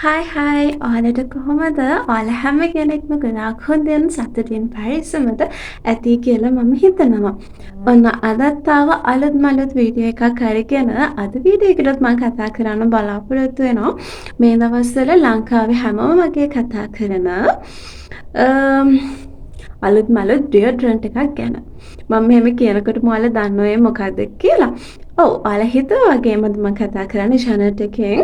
හයි ඔයාලට කොහොමද? ඔයාලා හැම කෙනෙක්ම ගොඩාක් හොඳින් සතුටින් පරිස්සමට ඇති කියලා මම හිතනවා. ඔන්න අදත් ආව අලුත් වීඩියෝ එකක් අරගෙන අද වීඩියෝ එකටත් මම කතා කරන්න බලාපොරොත්තු වෙනවා. මේ දවස්වල ලංකාවේ හැමෝම වගේ කතා කරන අලුත් ඩියෝඩ්‍රන්ට් එකක් ගැන. මම මෙහෙම කියනකොට ඔයාලා දන්නවද මොකද්ද කියලා? ඔව් ඔයාලා හිතුවා වගේම මම කතා කරන්නේ channel එකෙන්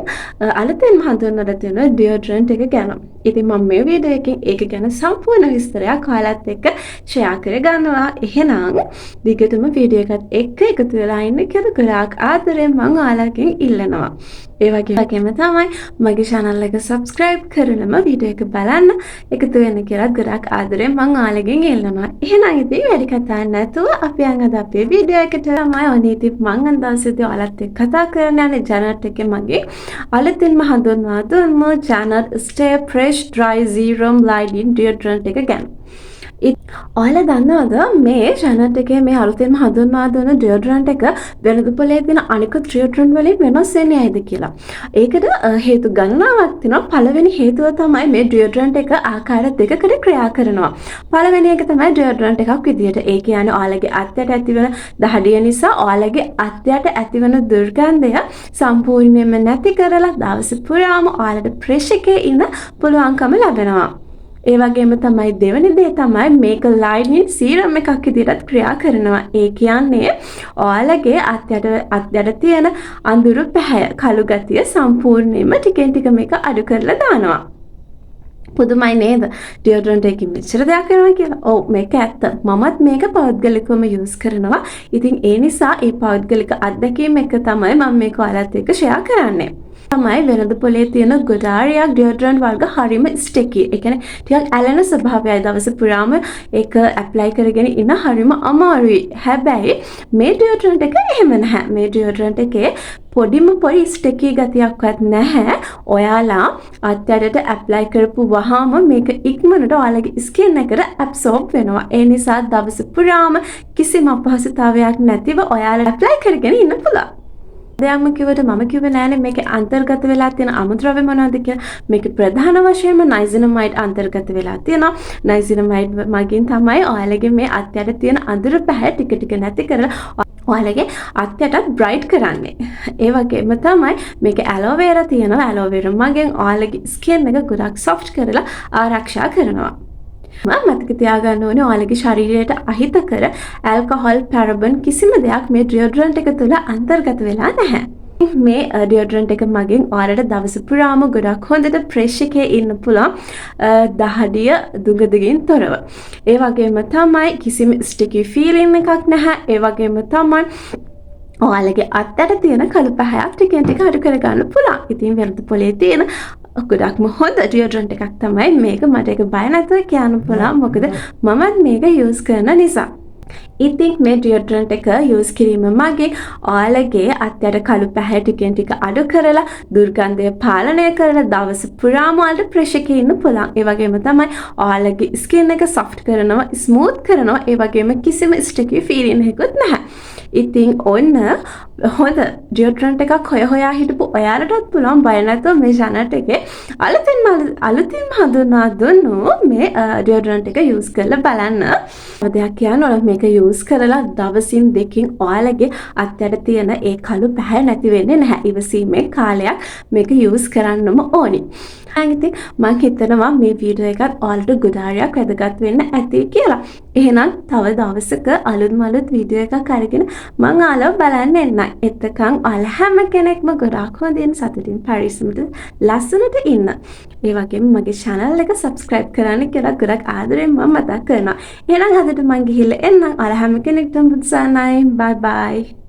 අලුතෙන්ම හඳුන්වලා තියෙන ඩියෝඩ්‍රන්ට් එක ගැන. ඉතින් මම මේ වීඩියෝ එකෙන් ඒක ගැන සම්පූර්ණ විස්තරයක් ඔයාලත් එක්ක ෂෙයා කරගන්නවා. එහෙනම් දිගටම වීඩියෝ එකත් එක්ක එකතු වෙලා ඉන්න කියලා ගොඩාක් ආදරෙන් මම ඔයාලගෙන් ඉල්ලනවා. ඒ වගේම තමයි මගේ channel එක subscribe කරලම වීඩියෝ එක බලන්න එකතු වෙන්න කියලා ගොඩාක් ආදරෙන් මම ඔයාලගෙන් ඉල්ලනවා. එහෙනම් ඉතින් වැඩි කතා නැතුව අපි යන්න අපේ වීඩියෝ එකට. තමයි ඔනේ ඉතින් මම දවසේදී ඔයාලත් එක්ක කතා කරන්න යන්නේ channel එකේ මගේ අලුතින්ම හඳුන්වා දුන්නු channel Stay Fresh Dry Serum Leave-In Deodorant එක ගැන. ඔයාලා දන්නවද මේ channel එකේ මේ අලුතෙන්ම හඳුන්වා දුන්න deodorant එක වෙනද පොලේ තියෙන අනිකුත් deodorant වලින් වෙනස් වෙන්නේ ඇයිද කියලා. ඒකට හේතු ගණනාවක් තියෙනවා. පළවෙනි හේතුව තමයි මේ deodorant එක ආකාර දෙකකට ක්‍රියා කරනවා. පළවෙනි එක තමයි deodorant එකක් විදියට. ඒ කියන්නේ ඔයාලගේ අත්යට ඇතිවන දහඩිය නිසා ඔයාලගේ අත්යට ඇතිවන දුර්ගන්ධය සම්පූර්ණයෙන්ම නැති කරලා දවස පුරාම ඔයාලට fresh එකේ ඉන්න පුළුවන්කම ලැබෙනවා. ඒ වගේම තමයි දෙවෙනි දේ තමයි මේක ලයිනින් සීරම් එකක් විදිහට ක්‍රියා කරනවා. ඒ කියන්නේ ඔයාලගේ අත්යට තියෙන අඳුරු පැහැය කළු ගතිය සම්පූර්ණයෙන්ම ටිකෙන් ටික මේක අඩු කරලා දානවා. පුදුමයි නේද? ඩියෝඩ්‍රන්ට් එකකින් මෙච්චර දෙයක් කරනවා කියලා. ඔව් මේක ඇත්ත. මමත් මේක පෞද්ගලිකවම යූස් කරනවා. ඉතින් ඒ නිසා ඒ පෞද්ගලික අත්දැකීම් එක තමයි මම මේක ඔයාලත් එක්ක ෂෙයා කරන්නේ. තමයි වෙනද පොලේ තියෙන ගොඩාරියක් ඩියෝඩ්‍රන්ට් වර්ග හරිම ස්ටිකි. ඒ කියන්නේ ටිකක් ඇලෙන ස්වභාවයයි දවස පුරාම ඒක ඇප්ලයි කරගෙන ඉන්න හරිම අමාරුයි. හැබැයි මේ ඩියෝඩ්‍රන්ට් එක එහෙම නැහැ. මේ ඩියෝඩ්‍රන්ට් එකේ පොඩි ස්ටිකි ගතියක්වත් නැහැ. ඔයාලා අත්යඩට ඇප්ලයි කරපු වහාම මේක ඉක්මනට ඔයාලගේ ස්කින් එකට ඇබ්සෝබ් වෙනවා. ඒ නිසා දවස පුරාම කිසිම අපහසුතාවයක් නැතිව ඔයාලා ඇප්ලයි කරගෙන ඉන්න පුළුවන්. දෙයක්ම කිව්වට මම කිව්වේ නෑනේ මේකේ අන්තර්ගත වෙලා තියෙන අමුද්‍රව්‍ය මොනවද කියලා. මේකේ ප්‍රධාන වශයෙන්ම නයිසිනමයිඩ් අන්තර්ගත වෙලා තියෙනවා. නයිසිනමයිඩ් මගින් තමයි ඔයාලගේ මේ අත්යට තියෙන අඳුර පැහැ ටික නැති කරලා ඔයාලගේ අත්යටත් බ්‍රයිට් කරන්නේ. ඒ වගේම තමයි මේකේ ඇලෝවේරා තියෙනවා. ඇලෝවේරා මගින් ඔයාලගේ ස්කින් එක ගොඩක් සොෆ්ට් කරලා ආරක්ෂා කරනවා. මතක තියාගන්න ඕනේ ඔයාලගේ ශරීරයට අහිතකර ඇල්කොහොල් පැරබන් කිසිම දෙයක් මේ ඩියෝඩ්‍රන්ට් එක තුළ අන්තර්ගත වෙලා නැහැ. මේ ඩියෝඩ්‍රන්ට් එක මගින් ඔයාලට දවස පුරාම ගොඩක් හොඳට ෆ්‍රෙෂ් එකේ ඉන්න පුළුවන් දහඩිය දුගදකින් තොරව. ඒ වගේම තමයි කිසිම ස්ටිකි ෆීලිං එකක් නැහැ. ඒ වගේම තමයි ඔයාලගේ අත්යට තියෙන කළු පැහැයක් ටිකෙන් ටික අඩු කරගන්න පුළුවන්. ඉතින් වෙනද පොලේ තියෙන ගොඩක්ම හොඳ ඩියෝඩ්‍රන්ට් එකක් තමයි මේක. මට ඒක බය නැතුව කියන්න පුළුවන්. මොකද මමත් මේක යූස් කරන නිසා. ඉතින් මේ ඩියෝඩ්‍රන්ට් එක යූස් කිරීම මගින් ඔයාලගේ අත්යට කළු පැහැ ටිකෙන් ටික අඩු කරලා දුර්ගන්ධය පාලනය කරලා දවස පුරාම ඔයාලට ෆ්‍රෙෂ් එකේ ඉන්න පුළුවන්. ඒ වගේම තමයි ඔයාලගේ ස්කින් එක සොෆ්ට් කරනවා, ස්මූත් කරනවා. ඒ වගේම කිසිම ස්ටිකි ෆීලිං එකකුත් නැහැ. ඉතින් ඔන්න හොඳ ඩියෝඩ්‍රන්ට් එකක් හොයා හිටපු ඔයාලටත් පුළුවන් බය නැතුව මේ channel එකේ අලුතින්ම හඳුන්වා දුන්නු මේ ඩියෝඩ්‍රන්ට් එක යූස් කරලා බලන්න. දෙයක් කියන්න ඔයාලා මේක යූස් කරලා දවසින් දෙකකින් ඔයාලගේ අත්යට තියෙන ඒ කළු පැහැ නැති වෙන්නේ නැහැ. ඉවසීමේ කාලයක් මේක යූස් කරන්නම ඕනි. ඉතින් මම හිතනවා මේ වීඩියෝ එකත් ඔයාලට ගොඩාරියක් වැදගත් වෙන්න ඇති කියලා. එහෙනම් තව දවසක අලුත් වීඩියෝ එකක් අරගෙන මම ඔයාලව බලන්න එන්නම්. එතකන් ඔයාලා හැම කෙනෙක්ම ගොඩාක් හොඳින් සතුටින් පරිස්සමට ලස්සනට ඉන්න. ඒ වගේම මගේ channel එක subscribe කරන්න කියලා ගොඩක් ආදරෙන් මම මතක් කරනවා. එහෙනම් අදට මම ගිහිල්ලා එන්නම්. ඔයාලා හැම කෙනෙක්ටම බුදු සරණයි. bye bye.